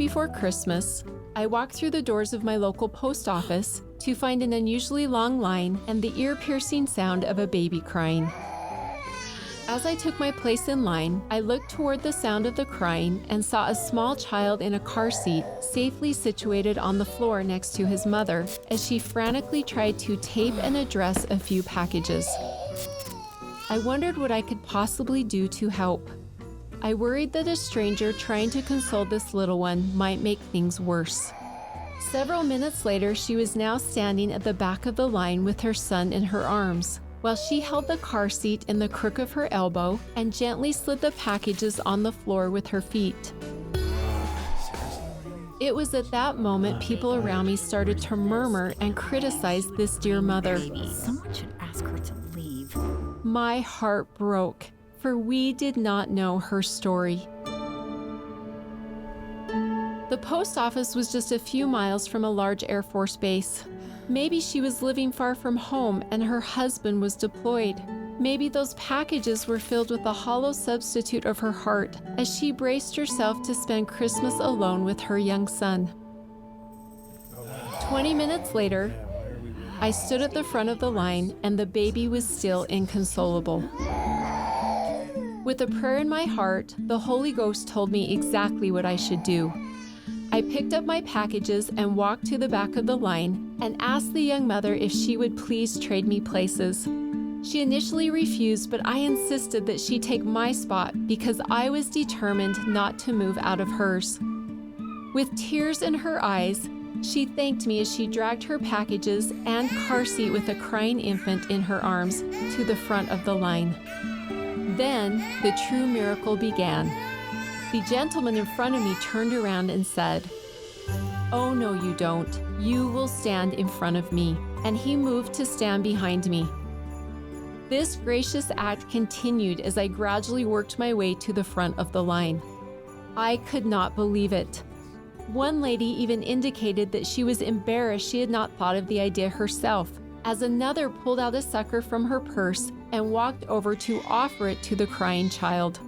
before Christmas, I walked through the doors of my local post office to find an unusually long line and the ear-piercing sound of a baby crying. As I took my place in line, I looked toward the sound of the crying and saw a small child in a car seat safely situated on the floor next to his mother as she frantically tried to tape and address a few packages. I wondered what I could possibly do to help. I worried that a stranger trying to console this little one might make things worse. Several minutes later, she was now standing at the back of the line with her son in her arms, while she held the car seat in the crook of her elbow and gently slid the packages on the floor with her feet. It was at that moment people around me started to murmur and criticize this dear mother. Someone should ask her to leave. My heart broke, for we did not know her story. The post office was just a few miles from a large Air Force base. Maybe she was living far from home and her husband was deployed. Maybe those packages were filled with the hollow substitute of her heart as she braced herself to spend Christmas alone with her young son. 20 minutes later, I stood at the front of the line and the baby was still inconsolable. With a prayer in my heart, the Holy Ghost told me exactly what I should do. I picked up my packages and walked to the back of the line and asked the young mother if she would please trade me places. She initially refused, but I insisted that she take my spot because I was determined not to move out of hers. With tears in her eyes, she thanked me as she dragged her packages and car seat with a crying infant in her arms to the front of the line. Then the true miracle began. The gentleman in front of me turned around and said, "Oh, no, you don't. You will stand in front of me." And he moved to stand behind me. This gracious act continued as I gradually worked my way to the front of the line. I could not believe it. One lady even indicated that she was embarrassed she had not thought of the idea herself, as another pulled out a sucker from her purse and walked over to offer it to the crying child.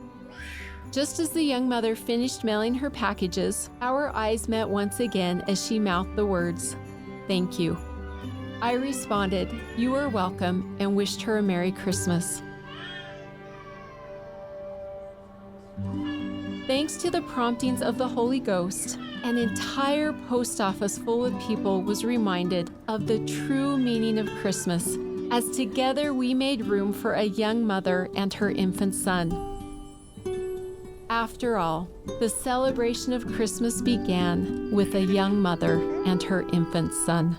Just as the young mother finished mailing her packages, our eyes met once again as she mouthed the words, "Thank you." I responded, "You are welcome," and wished her a Merry Christmas. Thanks to the promptings of the Holy Ghost, an entire post office full of people was reminded of the true meaning of Christmas, as together we made room for a young mother and her infant son. After all, the celebration of Christmas began with a young mother and her infant son.